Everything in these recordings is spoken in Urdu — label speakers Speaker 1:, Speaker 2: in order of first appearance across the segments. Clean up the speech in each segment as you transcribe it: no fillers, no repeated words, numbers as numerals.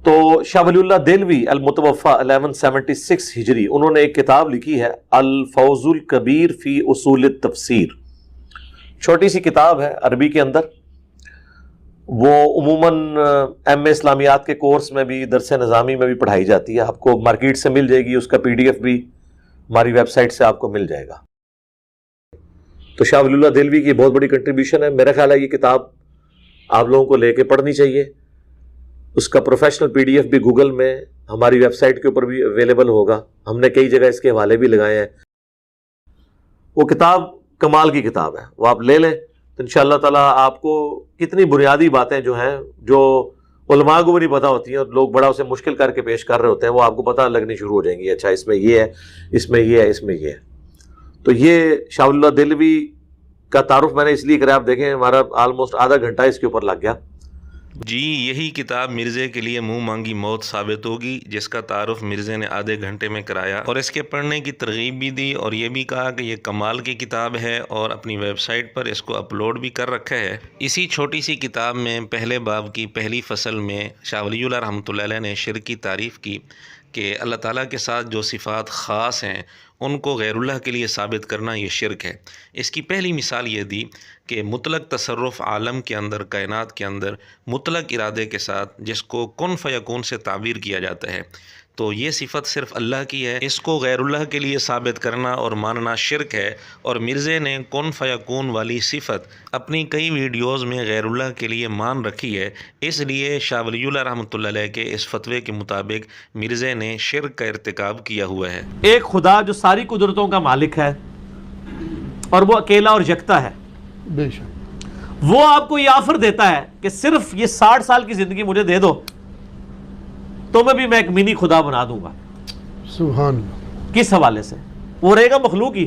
Speaker 1: تو شاہ ولی اللہ دہلوی المتوفا 1176 ہجری، انہوں نے ایک کتاب لکھی ہے الفوز الکبیر فی اصول التفسیر، چھوٹی سی کتاب ہے عربی کے اندر، وہ عموماً ایم اے اسلامیات کے کورس میں بھی، درس نظامی میں بھی پڑھائی جاتی ہے، آپ کو مارکیٹ سے مل جائے گی، اس کا پی ڈی ایف بھی ہماری ویب سائٹ سے آپ کو مل جائے گا۔ تو شاہ ولی اللہ دہلوی کی بہت بڑی کنٹریبیوشن ہے، میرا خیال ہے یہ کتاب آپ لوگوں کو لے کے پڑھنی چاہیے۔ اس کا پروفیشنل پی ڈی ایف بھی گوگل میں ہماری ویب سائٹ کے اوپر بھی اویلیبل ہوگا، ہم نے کئی جگہ اس کے حوالے بھی لگائے ہیں۔ وہ کتاب کمال کی کتاب ہے، وہ آپ لے لیں تو انشاءاللہ تعالیٰ آپ کو کتنی بنیادی باتیں جو ہیں، جو علماء کو بھی نہیں پتہ ہوتی ہیں اور لوگ بڑا اسے مشکل کر کے پیش کر رہے ہوتے ہیں، وہ آپ کو پتہ لگنی شروع ہو جائیں گی، اچھا اس میں یہ ہے، اس میں یہ ہے، اس میں یہ ہے۔ تو یہ شاہ ولی اللہ دہلوی کا تعارف میں نے اس لیے کرا، آپ دیکھیں ہمارا آلموسٹ آدھا گھنٹہ اس کے اوپر لگ گیا۔
Speaker 2: جی یہی کتاب مرزے کے لیے منہ مانگی موت ثابت ہوگی، جس کا تعارف مرزے نے آدھے گھنٹے میں کرایا اور اس کے پڑھنے کی ترغیب بھی دی، اور یہ بھی کہا کہ یہ کمال کی کتاب ہے، اور اپنی ویب سائٹ پر اس کو اپلوڈ بھی کر رکھا ہے۔ اسی چھوٹی سی کتاب میں پہلے باب کی پہلی فصل میں شاہ ولی اللہ رحمۃ اللہ علیہ نے شرک کی تعریف کی کہ اللہ تعالیٰ کے ساتھ جو صفات خاص ہیں ان کو غیر اللہ کے لیے ثابت کرنا یہ شرک ہے۔ اس کی پہلی مثال یہ دی کہ مطلق تصرف عالم کے اندر، کائنات کے اندر مطلق ارادے کے ساتھ، جس کو کن فیکون سے تعبیر کیا جاتا ہے، تو یہ صفت صرف اللہ کی ہے، اس کو غیر اللہ کے لیے ثابت کرنا اور ماننا شرک ہے۔ اور مرزے نے کن فیکون والی صفت اپنی کئی ویڈیوز میں غیر اللہ کے لیے مان رکھی ہے، اس لیے شاہ ولی اللہ رحمۃ اللہ علیہ کے اس فتوے کے مطابق مرزے نے شرک کا ارتکاب کیا ہوا ہے۔
Speaker 1: ایک خدا جو ساری قدرتوں کا مالک ہے اور وہ اکیلا اور یکتا ہے،
Speaker 3: بے شک
Speaker 1: وہ آپ کو یہ آفر دیتا ہے کہ صرف یہ 60 سال کی زندگی مجھے دے دو تو میں ایک منی خدا بنا دوں گا۔
Speaker 3: سبحان اللہ۔
Speaker 1: کس حوالے سے؟ وہ رہے گا مخلوق ہی،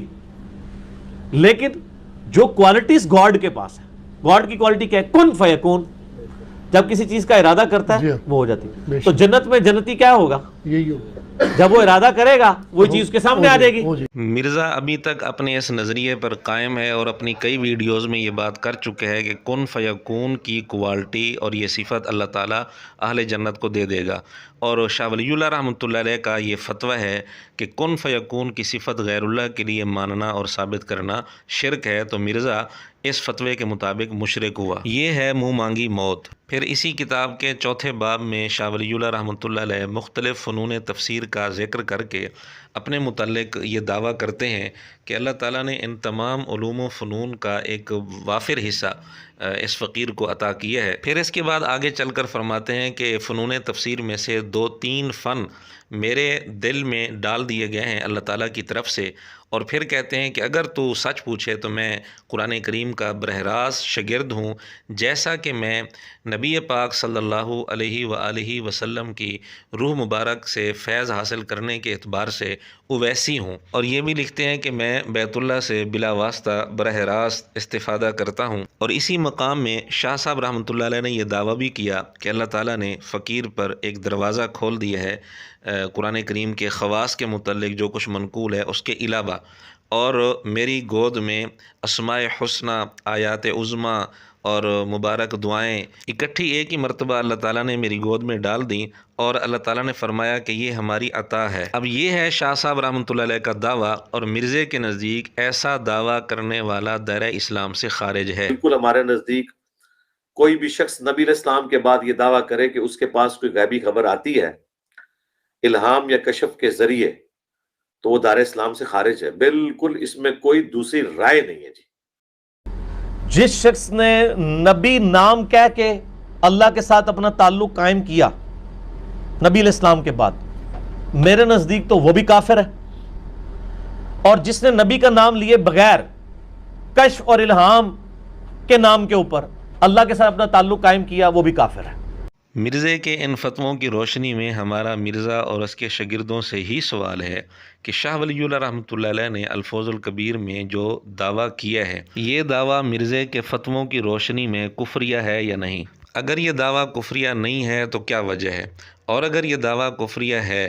Speaker 1: لیکن جو کوالٹیز گاڈ کے پاس ہے، گاڈ کی کوالٹی کیا ہے؟ کن فیکون۔ جب کسی چیز کا ارادہ کرتا
Speaker 3: جی
Speaker 1: ہے
Speaker 3: ہاں،
Speaker 1: وہ ہو جاتی
Speaker 3: بے
Speaker 1: ہے۔ تو
Speaker 3: شک۔
Speaker 1: جنت میں جنتی کیا ہوگا؟
Speaker 3: یہی ہوگا،
Speaker 1: جب وہ ارادہ کرے گا وہی چیز اس کے سامنے آ جائے گی۔
Speaker 3: ہو جائے
Speaker 2: مرزا ابھی تک اپنے اس نظریے پر قائم ہے اور اپنی کئی ویڈیوز میں یہ بات کر چکے ہیں کہ کن فیکون کی کوالٹی اور یہ صفت اللہ تعالیٰ اہل جنت کو دے دے گا، اور شاہ ولی اللہ رحمۃ اللہ علیہ کا یہ فتویٰ ہے کہ کن فیکون کی صفت غیر اللہ کے لیے ماننا اور ثابت کرنا شرک ہے، تو مرزا اس فتوے کے مطابق مشرک ہوا۔ یہ ہے منہ مانگی موت۔ پھر اسی کتاب کے چوتھے باب میں شاہ ولی اللہ رحمۃ اللہ علیہ مختلف فنون تفسیر کا ذکر کر کے اپنے متعلق یہ دعویٰ کرتے ہیں کہ اللہ تعالیٰ نے ان تمام علوم و فنون کا ایک وافر حصہ اس فقیر کو عطا کیا ہے۔ پھر اس کے بعد آگے چل کر فرماتے ہیں کہ فنون تفسیر میں سے 2-3 فن میرے دل میں ڈال دیے گئے ہیں اللہ تعالیٰ کی طرف سے، اور پھر کہتے ہیں کہ اگر تو سچ پوچھے تو میں قرآن کریم کا براہ راست شاگرد ہوں، جیسا کہ میں نبی پاک صلی اللہ علیہ وآلہ وسلم کی روح مبارک سے فیض حاصل کرنے کے اعتبار سے اویسی ہوں۔ اور یہ بھی لکھتے ہیں کہ میں بیت اللہ سے بلا واسطہ براہ راست استفادہ کرتا ہوں۔ اور اسی مقام میں شاہ صاحب رحمۃ اللہ علیہ نے یہ دعویٰ بھی کیا کہ اللہ تعالیٰ نے فقیر پر ایک دروازہ کھول دیا ہے قرآن کریم کے خواص کے متعلق جو کچھ منقول ہے اس کے علاوہ، اور میری گود میں اسماء حسنہ، آیات عظمیٰ اور مبارک دعائیں اکٹھی ایک ہی مرتبہ اللہ تعالیٰ نے میری گود میں ڈال دیں، اور اللہ تعالیٰ نے فرمایا کہ یہ ہماری عطا ہے۔ اب یہ ہے شاہ صاحب رحمۃ اللہ علیہ کا دعویٰ، اور مرزے کے نزدیک ایسا دعویٰ کرنے والا دائرہ اسلام سے خارج ہے۔
Speaker 1: بالکل ہمارے نزدیک کوئی بھی شخص نبی علیہ السلام کے بعد یہ دعویٰ کرے کہ اس کے پاس کوئی غیبی خبر آتی ہے الہام یا کشف کے ذریعے، تو وہ دار اسلام سے خارج ہے، بالکل اس میں کوئی دوسری رائے نہیں ہے۔ جی جس شخص نے نبی نام کہہ کے اللہ کے ساتھ اپنا تعلق قائم کیا نبی علیہ السلام کے بعد، میرے نزدیک تو وہ بھی کافر ہے، اور جس نے نبی کا نام لیے بغیر کشف اور الہام کے نام کے اوپر اللہ کے ساتھ اپنا تعلق قائم کیا، وہ بھی کافر ہے۔
Speaker 2: مرزے کے ان فتووں کی روشنی میں ہمارا مرزا اور اس کے شاگردوں سے ہی سوال ہے کہ شاہ ولی اللہ رحمۃ اللہ علیہ نے الفوز الکبیر میں جو دعویٰ کیا ہے، یہ دعویٰ مرزے کے فتووں کی روشنی میں کفریہ ہے یا نہیں؟ اگر یہ دعویٰ کفریہ نہیں ہے تو کیا وجہ ہے؟ اور اگر یہ دعویٰ کفریہ ہے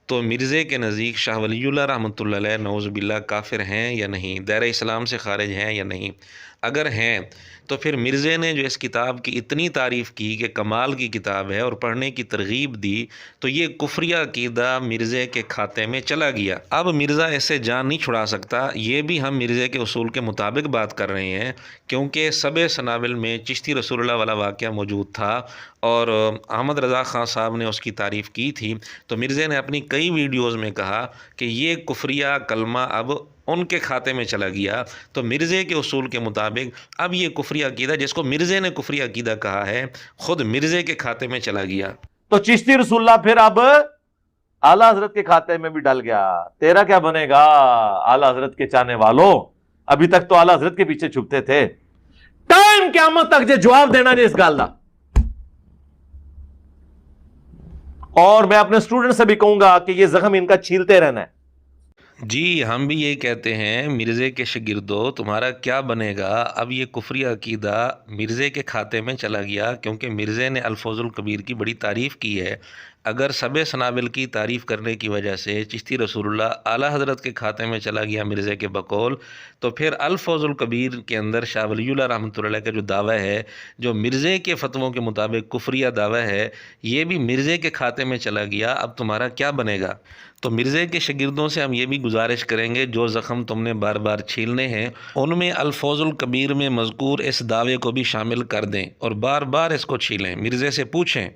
Speaker 2: تو مرزے کے نزدیک شاہ ولی اللہ رحمۃ اللہ علیہ نعوذ باللہ کافر ہیں یا نہیں، دائرہ اسلام سے خارج ہیں یا نہیں؟ اگر ہیں تو پھر مرزے نے جو اس کتاب کی اتنی تعریف کی کہ کمال کی کتاب ہے اور پڑھنے کی ترغیب دی، تو یہ کفریہ عقیدہ مرزے کے کھاتے میں چلا گیا۔ اب مرزا اسے جان نہیں چھڑا سکتا۔ یہ بھی ہم مرزے کے اصول کے مطابق بات کر رہے ہیں، کیونکہ سب سنابل میں چشتی رسول اللہ والا واقعہ موجود تھا اور احمد رضا خان صاحب نے اس کی تعریف کی تھی۔ تو مرزے نے اپنی کئی ویڈیوز میں کہا کہ یہ کفریہ کلمہ اب ان کے کھاتے میں چلا گیا۔ تو مرزے کے اصول کے مطابق اب یہ کفریہ عقیدہ، جس کو مرزے نے کفریہ عقیدہ کہا ہے، خود مرزے کے کھاتے میں چلا گیا۔
Speaker 1: تو چشتی رسول اللہ پھر اب اعلیٰ حضرت کے کھاتے میں بھی ڈل گیا۔ تیرا کیا بنے گا اعلیٰ حضرت کے چاہنے والوں؟ ابھی تک تو اعلیٰ حضرت کے پیچھے چھپتے تھے، ٹائم قیامت تک جواب دینا نہیں اس گل کا۔ اور میں اپنے اسٹوڈنٹ سے بھی کہوں گا کہ یہ زخم ان کا چھیلتے رہنا ہے۔
Speaker 2: جی ہم بھی یہی کہتے ہیں، مرزے کے شاگردو تمہارا کیا بنے گا؟ اب یہ کفریہ عقیدہ مرزے کے کھاتے میں چلا گیا، کیونکہ مرزے نے الفوز الکبیر کی بڑی تعریف کی ہے۔ اگر سب سنابل کی تعریف کرنے کی وجہ سے چشتی رسول اللہ اعلیٰ حضرت کے کھاتے میں چلا گیا مرزے کے بقول، تو پھر الفوز الکبیر کے اندر شاہ ولی اللہ رحمۃ اللہ علیہ کا جو دعویٰ ہے، جو مرزے کے فتووں کے مطابق کفریہ دعویٰ ہے، یہ بھی مرزے کے کھاتے میں چلا گیا۔ اب تمہارا کیا بنے گا؟ تو مرزے کے شاگردوں سے ہم یہ بھی گزارش کریں گے، جو زخم تم نے بار بار چھیلنے ہیں ان میں الفوز الکبیر میں مذکور اس دعوے کو بھی شامل کر دیں اور بار بار اس کو چھیلیں، مرزے سے پوچھیں۔